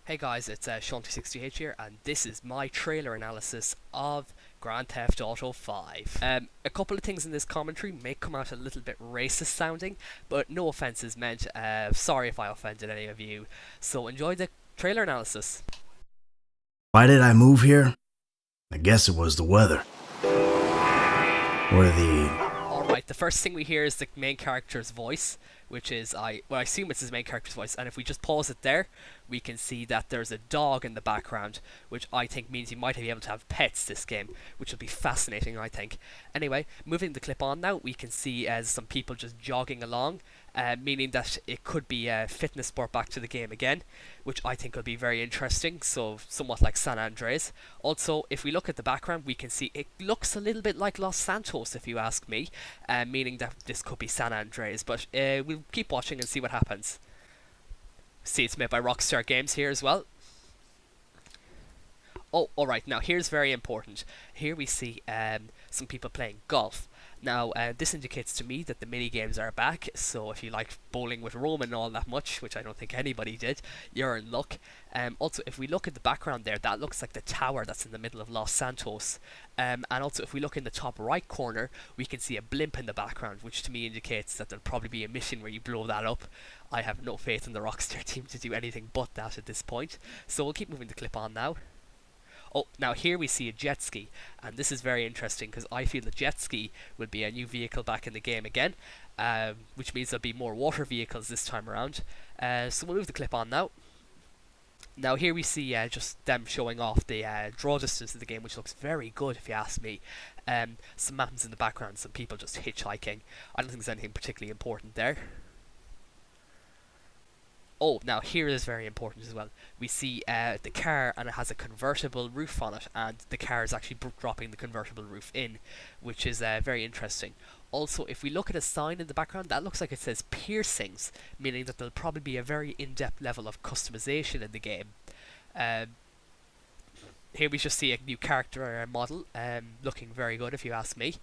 Hey guys, it's Sean260H here, and this is my trailer analysis of Grand Theft Auto 5. A couple of things in this commentary may come out a little bit racist sounding, but no offense is meant. Sorry if I offended any of you. So enjoy the trailer analysis. Why did I move here? I guess it was the weather. Or the... Alright, the first thing we hear is the main character's voice, which is, I assume it's his main character's voice, and if we just pause it there, we can see that there's a dog in the background, which I think means you might be able to have pets this game, which will be fascinating, I think. Anyway, moving the clip on now, we can see some people just jogging along, meaning that it could be a fitness sport back to the game again, which I think will be very interesting, so somewhat like San Andreas. Also, if we look at the background, we can see it looks a little bit like Los Santos, if you ask me, meaning that this could be San Andreas, but we'll keep watching and see what happens. See, it's made by Rockstar Games here as well. Oh, alright, now here's very important. Here we see some people playing golf. Now, this indicates to me that the mini games are back, so if you like bowling with Roman all that much, which I don't think anybody did, you're in luck. Also, if we look at the background there, that looks like the tower that's in the middle of Los Santos. And also, if we look in the top right corner, we can see a blimp in the background, which to me indicates that there'll probably be a mission where you blow that up. I have no faith in the Rockstar team to do anything but that at this point, so we'll keep moving the clip on now. Oh, now here we see a jet ski, and this is very interesting because I feel the jet ski will be a new vehicle back in the game again, which means there'll be more water vehicles this time around. So we'll move the clip on now. Now here we see just them showing off the draw distance of the game, which looks very good if you ask me. Some mountains in the background, some people just hitchhiking. I don't think there's anything particularly important there. Oh, now here is very important as well. We see the car, and it has a convertible roof on it, and the car is actually dropping the convertible roof in, which is very interesting. Also, if we look at a sign in the background, that looks like it says piercings, meaning that there'll probably be a very in-depth level of customization in the game. Here we just see a new character model, looking very good if you ask me.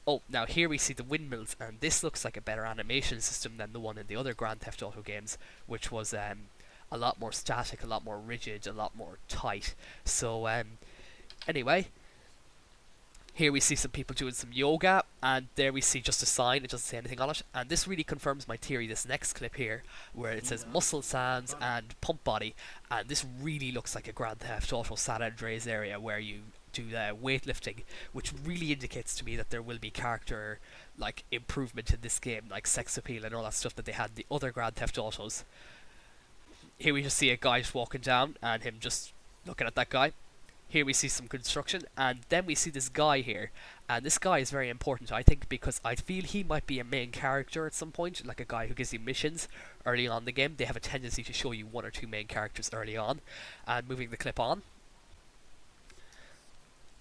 Oh, now here we see the windmills, and this looks like a better animation system than the one in the other Grand Theft Auto games, which was a lot more static, a lot more rigid, a lot more tight. So, anyway, here we see some people doing some yoga, and there we see just a sign, it doesn't say anything on it, and this really confirms my theory, this next clip here, where it says Muscle Sands and Pump Body, and this really looks like a Grand Theft Auto San Andreas area where you do weightlifting, which really indicates to me that there will be character like improvement in this game, like sex appeal and all that stuff that they had in the other Grand Theft Autos. Here we just see a guy just walking down and him just looking at that guy. Here we see some construction, and then we see this guy here, and this guy is very important, I think, because I feel he might be a main character at some point, like a guy who gives you missions early on in the game. They have a tendency to show you one or two main characters early on. And moving the clip on.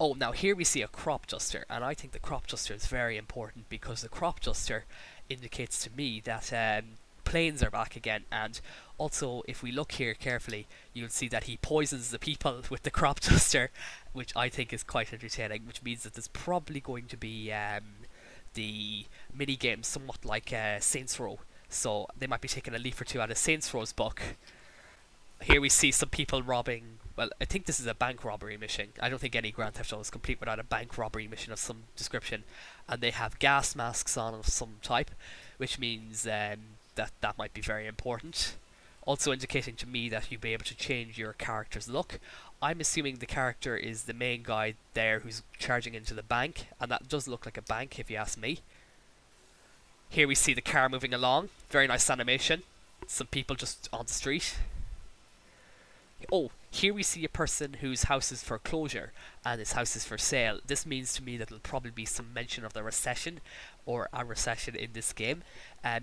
Oh, now here we see a crop duster, and I think the crop duster is very important because the crop duster indicates to me that planes are back again, and also if we look here carefully, you'll see that he poisons the people with the crop duster, which I think is quite entertaining, which means that there's probably going to be the mini game somewhat like Saints Row, so they might be taking a leaf or two out of Saints Row's book. Here we see some people robbing. Well, I think this is a bank robbery mission. I don't think any Grand Theft Auto is complete without a bank robbery mission of some description. And they have gas masks on of some type, which means that might be very important. Also indicating to me that you'll be able to change your character's look. I'm assuming the character is the main guy there who's charging into the bank, and that does look like a bank if you ask me. Here we see the car moving along. Very nice animation. Some people just on the street. Oh, here we see a person whose house is foreclosure and his house is for sale. This means to me that there'll probably be some mention of the recession or a recession in this game,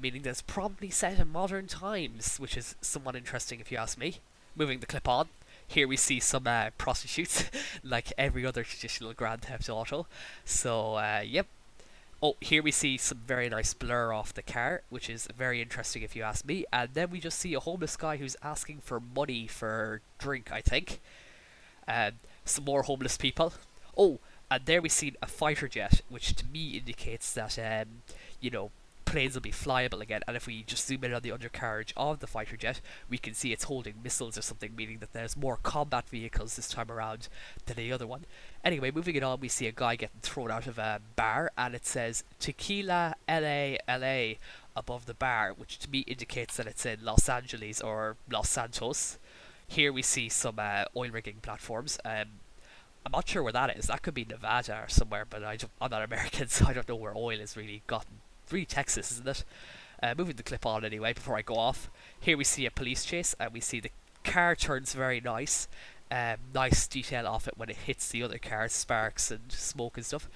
meaning that it's probably set in modern times, which is somewhat interesting if you ask me. Moving the clip on. Here we see some prostitutes, like every other traditional Grand Theft Auto. So, yep. Oh, here we see some very nice blur off the car, which is very interesting if you ask me. And then we just see a homeless guy who's asking for money for drink, I think. Some more homeless people. Oh, and there we see a fighter jet, which to me indicates that, you know, planes will be flyable again. And if we just zoom in on the undercarriage of the fighter jet, we can see it's holding missiles or something, meaning that there's more combat vehicles this time around than the other one. Anyway, moving it on, we see a guy getting thrown out of a bar, and it says Tequila LA LA above the bar, which to me indicates that it's in Los Angeles or Los Santos. Here we see some oil rigging platforms. I'm not sure where that is. That could be Nevada or somewhere, but I'm not American, so I don't know where oil is really gotten. Really Texas, isn't it? Moving the clip on anyway before I go off. Here we see a police chase, and we see the car turns very nice. Nice detail off it when it hits the other car, sparks and smoke and stuff.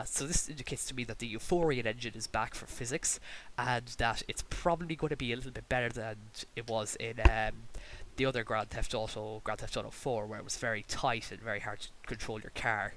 So this indicates to me that the Euphorian engine is back for physics, and that it's probably going to be a little bit better than it was in the other Grand Theft Auto 4, where it was very tight and very hard to control your car.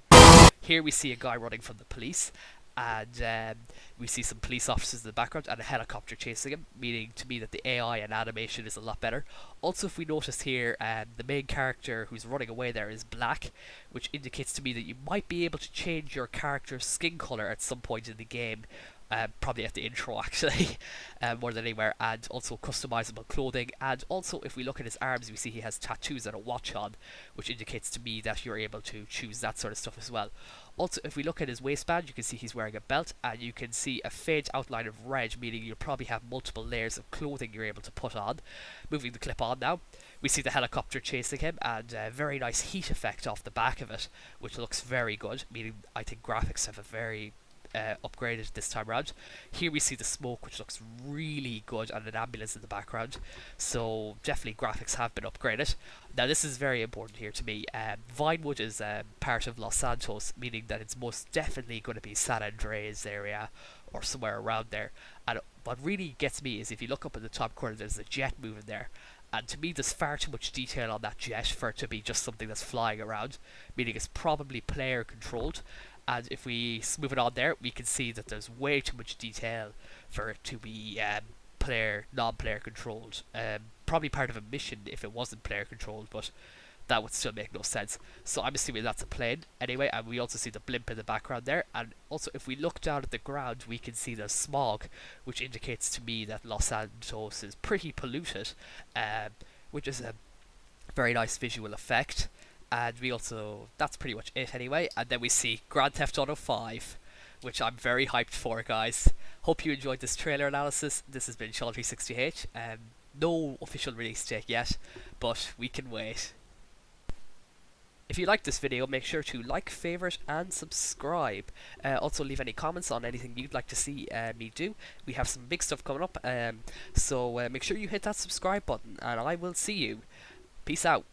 Here we see a guy running from the police, and we see some police officers in the background and a helicopter chasing him, meaning to me that the AI and animation is a lot better. Also, if we notice here, the main character who's running away there is black, which indicates to me that you might be able to change your character's skin colour at some point in the game. Probably at the intro actually, more than anywhere, and also customizable clothing. And also, if we look at his arms, we see he has tattoos and a watch on, which indicates to me that you're able to choose that sort of stuff as well. Also, if we look at his waistband, you can see he's wearing a belt, and you can see a faint outline of red, meaning you'll probably have multiple layers of clothing you're able to put on. Moving the clip on now, we see the helicopter chasing him, and a very nice heat effect off the back of it, which looks very good, meaning I think graphics have a very upgraded this time around. Here we see the smoke, which looks really good, and an ambulance in the background, so definitely graphics have been upgraded. Now this is very important here to me. Vinewood is part of Los Santos, meaning that it's most definitely going to be San Andreas area or somewhere around there. And what really gets me is if you look up in the top corner, there's a jet moving there, and to me there's far too much detail on that jet for it to be just something that's flying around, meaning it's probably player controlled. And if we move it on there, we can see that there's way too much detail for it to be non-player controlled. Probably part of a mission if it wasn't player controlled, but that would still make no sense. So I'm assuming that's a plane anyway, and we also see the blimp in the background there. And also, if we look down at the ground, we can see the smog, which indicates to me that Los Santos is pretty polluted, which is a very nice visual effect. And we also, that's pretty much it anyway. And then we see Grand Theft Auto 5, which I'm very hyped for, guys. Hope you enjoyed this trailer analysis. This has been Sean360H. No official release date yet, but we can wait. If you liked this video, make sure to like, favorite, and subscribe. Also, leave any comments on anything you'd like to see me do. We have some big stuff coming up, so make sure you hit that subscribe button, and I will see you. Peace out.